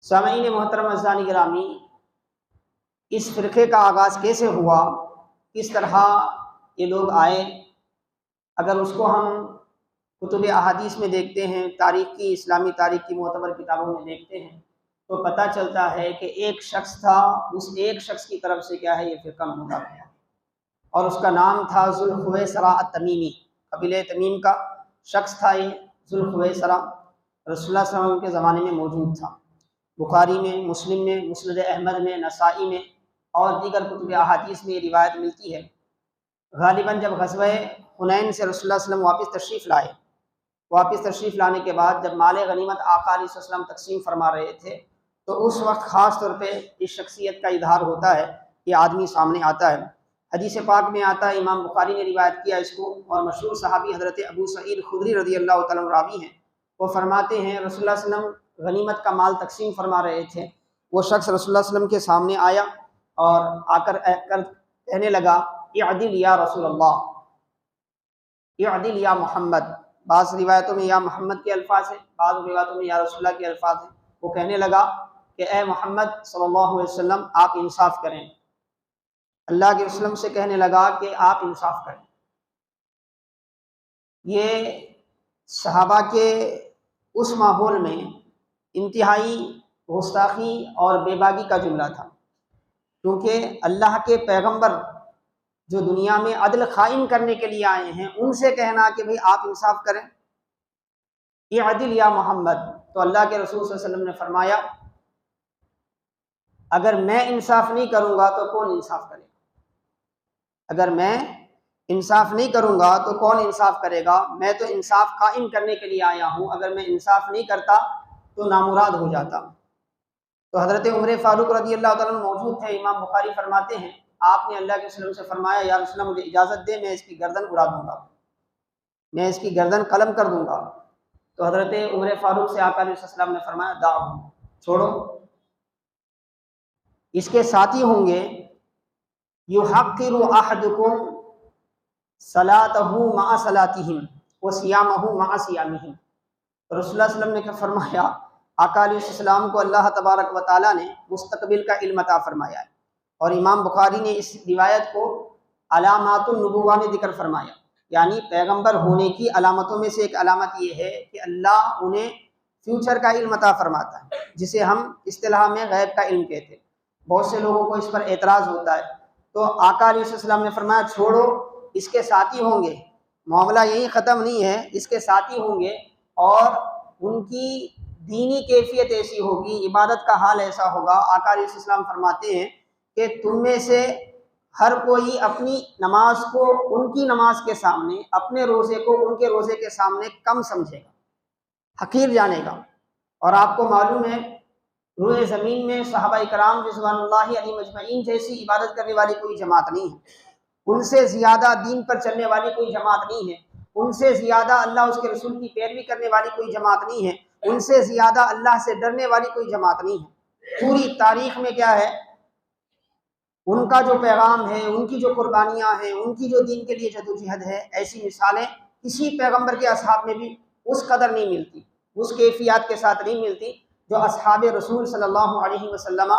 سامعین محترم اعزائے گرامی، اس فرقے کا آغاز کیسے ہوا، کس طرح یہ لوگ آئے؟ اگر اس کو ہم کتب احادیث میں دیکھتے ہیں، تاریخ کی اسلامی تاریخ کی معتبر کتابوں میں دیکھتے ہیں، تو پتہ چلتا ہے کہ ایک شخص تھا، اس ایک شخص کی طرف سے کیا ہے یہ فرقہ منتخب ہوا، اور اس کا نام تھا ذوالخویسرہ التمیمی۔ قبیلہ تمیم کا شخص تھا یہ ذوالخویسرہ، رسول اللہ صلی اللہ علیہ وسلم کے زمانے میں موجود تھا۔ بخاری میں، مسلم میں، مسند احمد میں، نسائی میں اور دیگر کتب احادیث میں یہ روایت ملتی ہے۔ غالباً جب غزوہ حنین سے رسول اللہ صلی اللہ علیہ وسلم واپس تشریف لانے کے بعد جب مال غنیمت آقا علیہ السلام تقسیم فرما رہے تھے، تو اس وقت خاص طور پہ اس شخصیت کا اظہار ہوتا ہے، یہ آدمی سامنے آتا ہے۔ حدیث پاک میں آتا ہے، امام بخاری نے روایت کیا اس کو، اور مشہور صحابی حضرت ابو سعید خدری رضی اللہ تعالیٰ عنہ راوی ہیں۔ وہ فرماتے ہیں رسول اللہ صلی اللہ علیہ وسلم غنیمت کا مال تقسیم فرما رہے تھے، وہ شخص رسول اللہ صلی اللہ علیہ وسلم کے سامنے آیا اور آ کر کہنے لگا، اعدل یا رسول اللہ، اعدل یا محمد۔ بعض روایتوں میں یا محمد کے الفاظ ہیں، بعض روایتوں میں یا رسول اللہ کے الفاظ ہیں۔ وہ کہنے لگا کہ اے محمد صلی اللہ علیہ وسلم، آپ انصاف کریں۔ اللہ کے وسلم سے کہنے لگا کہ آپ انصاف کریں۔ یہ صحابہ کے اس ماحول میں انتہائی گستاخی اور بے باکی کا جملہ تھا، کیونکہ اللہ کے پیغمبر جو دنیا میں عدل قائم کرنے کے لیے آئے ہیں، ان سے کہنا کہ بھئی آپ انصاف کریں، یہ عدل یا محمد۔ تو اللہ کے رسول صلی اللہ علیہ وسلم نے فرمایا، اگر میں انصاف نہیں کروں گا تو کون انصاف کرے گا؟ اگر میں انصاف نہیں کروں گا تو کون انصاف کرے گا؟ میں تو انصاف قائم کرنے کے لیے آیا ہوں، اگر میں انصاف نہیں کرتا تو نامراد ہو جاتا۔ تو حضرت عمر فاروق رضی اللہ تعالیٰ عنہ موجود تھے۔ امام بخاری فرماتے ہیں آپ نے اللہ کے وسلم سے فرمایا، یا رسول اللہ مجھے اجازت دے، میں اس کی گردن اڑا دوں گا، میں اس کی گردن قلم کر دوں گا۔ تو حضرت عمر فاروق سے آقا علیہ السلام نے فرمایا، دعو، چھوڑو، اس کے ساتھی ہوں گے، یحقر احدکم صلاتہ مع صلاتہم وصیامہ مع صیامہم۔ رسول اللہ صلی اللہ علیہ وسلم نے فرمایا، آقا علیہ السلام کو اللہ تبارک و تعالیٰ نے مستقبل کا علم عطا فرمایا ہے، اور امام بخاری نے اس روایت کو علامات النبوہ میں ذکر فرمایا، یعنی پیغمبر ہونے کی علامتوں میں سے ایک علامت یہ ہے کہ اللہ انہیں فیوچر کا علم عطا فرماتا ہے، جسے ہم اصطلاح میں غیب کا علم کہتے ہیں۔ بہت سے لوگوں کو اس پر اعتراض ہوتا ہے، تو آقا علیہ السلام نے فرمایا چھوڑو، اس کے ساتھی ہوں گے، معاملہ یہی ختم نہیں ہے، اس کے ساتھی ہوں گے، اور ان کی دینی کیفیت ایسی ہوگی، عبادت کا حال ایسا ہوگا۔ آقا علیہ السلام فرماتے ہیں کہ تم میں سے ہر کوئی اپنی نماز کو ان کی نماز کے سامنے، اپنے روزے کو ان کے روزے کے سامنے کم سمجھے گا، حقیر جانے گا۔ اور آپ کو معلوم ہے روئے زمین میں صحابہ کرام رضوان اللہ علیہم اجمعین جیسی عبادت کرنے والی کوئی جماعت نہیں ہے، ان سے زیادہ دین پر چلنے والی کوئی جماعت نہیں ہے، ان سے زیادہ اللہ اس کے رسول کی پیروی کرنے والی کوئی جماعت نہیں ہے، ان سے زیادہ اللہ سے ڈرنے والی کوئی جماعت نہیں ہے۔ پوری تاریخ میں کیا ہے، ان کا جو پیغام ہے، ان کی جو قربانیاں ہیں، ان کی جو دین کے لیے جدوجہد ہے، ایسی مثالیں کسی پیغمبر کے اصحاب میں بھی اس قدر نہیں ملتی، اس کیفیات کے ساتھ نہیں ملتی جو اصحاب رسول صلی اللہ علیہ وسلم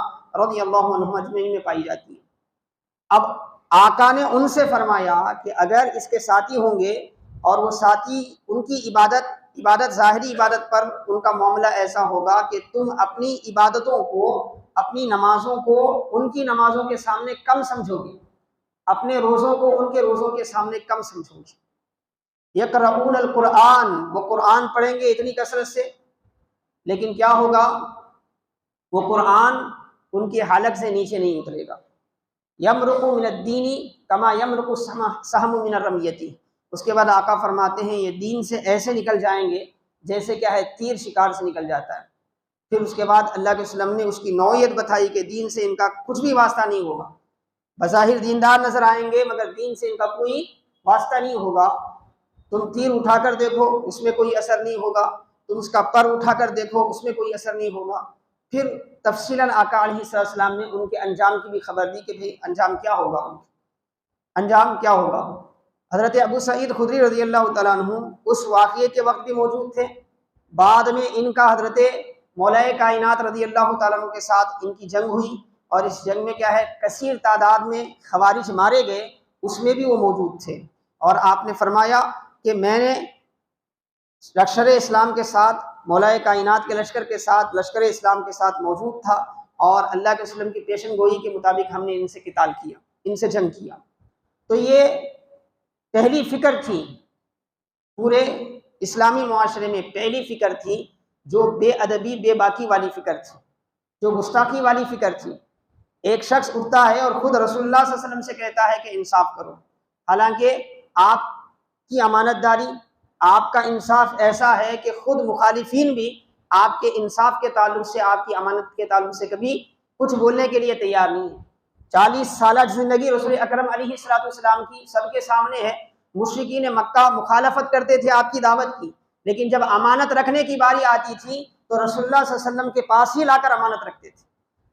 رضی اللہ عنہم اجمعین میں پائی جاتی ہے۔ اب آقا نے ان سے فرمایا کہ اگر اس کے ساتھی ہوں گے، اور وہ ساتھی ان کی عبادت ظاہری عبادت پر ان کا معاملہ ایسا ہوگا کہ تم اپنی عبادتوں کو، اپنی نمازوں کو ان کی نمازوں کے سامنے کم سمجھو گے، اپنے روزوں کو ان کے روزوں کے سامنے کم سمجھو گے۔ یقرؤون القرآن، وہ قرآن پڑھیں گے اتنی کثرت سے، لیکن کیا ہوگا، وہ قرآن ان کے حلق سے نیچے نہیں اترے گا۔ یمرق من الدین کما یمرق السہم من الرمیۃ۔ اس کے بعد آقا فرماتے ہیں یہ دین سے ایسے نکل جائیں گے جیسے کیا ہے، تیر شکار سے نکل جاتا ہے۔ پھر اس کے بعد اللہ کے وسلم نے اس کی نوعیت بتائی کہ دین سے ان کا کچھ بھی واسطہ نہیں ہوگا، بظاہر دیندار نظر آئیں گے مگر دین سے ان کا کوئی واسطہ نہیں ہوگا۔ تم تیر اٹھا کر دیکھو، اس میں کوئی اثر نہیں ہوگا، تم اس کا پر اٹھا کر دیکھو، اس میں کوئی اثر نہیں ہوگا۔ پھر تفصیلاً آقا علیہ السلام نے ان کے انجام کی بھی خبر دی کہ بھئی انجام کیا ہوگا، انجام کیا ہوگا۔ حضرت ابو سعید خدری رضی اللہ تعالیٰ عنہ اس واقعے کے وقت بھی موجود تھے، بعد میں ان کا حضرت مولا کائنات رضی اللہ تعالیٰ عنہ کے ساتھ ان کی جنگ ہوئی، اور اس جنگ میں کیا ہے کثیر تعداد میں خوارج مارے گئے، اس میں بھی وہ موجود تھے۔ اور آپ نے فرمایا کہ میں نے لشکر اسلام کے ساتھ، مولا کائنات کے لشکر کے ساتھ، لشکر اسلام کے ساتھ موجود تھا، اور اللہ کے وسلم کی پیشن گوئی کے مطابق ہم نے ان سے قتال کیا، ان سے جنگ کیا۔ تو یہ پہلی فکر تھی پورے اسلامی معاشرے میں، پہلی فکر تھی جو بے ادبی بے باکی والی فکر تھی، جو گستاخی والی فکر تھی۔ ایک شخص اٹھتا ہے اور خود رسول اللہ صلی اللہ علیہ وسلم سے کہتا ہے کہ انصاف کرو، حالانکہ آپ کی امانت داری، آپ کا انصاف ایسا ہے کہ خود مخالفین بھی آپ کے انصاف کے تعلق سے، آپ کی امانت کے تعلق سے کبھی کچھ بولنے کے لیے تیار نہیں ہے۔ 40 سالہ زندگی رسول اکرم علیہ الصلوۃ والسلام کی سب کے سامنے ہے، مشرکین مکہ مخالفت کرتے تھے آپ کی دعوت کی، لیکن جب امانت رکھنے کی باری آتی تھی تو رسول اللہ صلی اللہ علیہ وسلم کے پاس ہی لا کر امانت رکھتے تھے،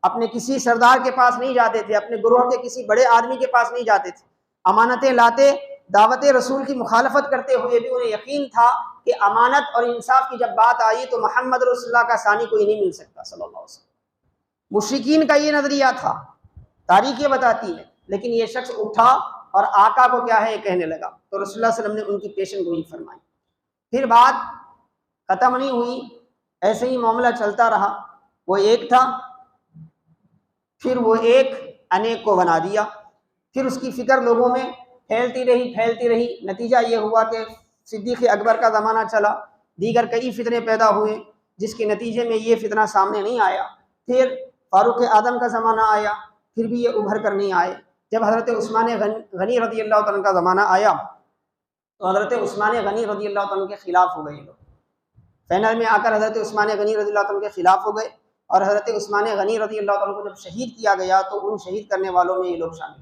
اپنے کسی سردار کے پاس نہیں جاتے تھے، اپنے گروہ کے کسی بڑے آدمی کے پاس نہیں جاتے تھے، امانتیں لاتے، دعوت رسول کی مخالفت کرتے ہوئے بھی انہیں یقین تھا کہ امانت اور انصاف کی جب بات آئی تو محمد رسول اللہ کا ثانی کوئی نہیں مل سکتا صلی اللہ علیہ وسلم۔ مشرکین کا یہ نظریہ تھا، تاریخ یہ بتاتی ہے، لیکن یہ شخص اٹھا اور آقا کو کیا ہے یہ کہنے لگا، تو رسول اللہ صلی اللہ علیہ وسلم نے ان کی پیشن گوئی فرمائی۔ پھر بات ختم نہیں ہوئی، ایسے ہی معاملہ چلتا رہا، وہ ایک تھا، پھر وہ ایک انیک کو بنا دیا، پھر اس کی فکر لوگوں میں پھیلتی رہی، نتیجہ یہ ہوا کہ صدیق اکبر کا زمانہ چلا، دیگر کئی فتنے پیدا ہوئے، جس کے نتیجے میں یہ فتنہ سامنے نہیں آیا۔ پھر فاروق اعظم کا زمانہ آیا، پھر بھی یہ ابھر کر نہیں آئے۔ جب حضرت عثمان غنی رضی اللہ تعالیٰ کا زمانہ آیا تو حضرت عثمان غنی رضی اللہ تعالیٰ کے خلاف ہو گئے لوگ، فائنل میں آ کر حضرت عثمان غنی رضی اللہ تعالیٰ کے خلاف ہو گئے، اور حضرت عثمان غنی رضی اللہ تعالیٰ کو جب شہید کیا گیا تو ان شہید کرنے والوں میں یہ لوگ شامل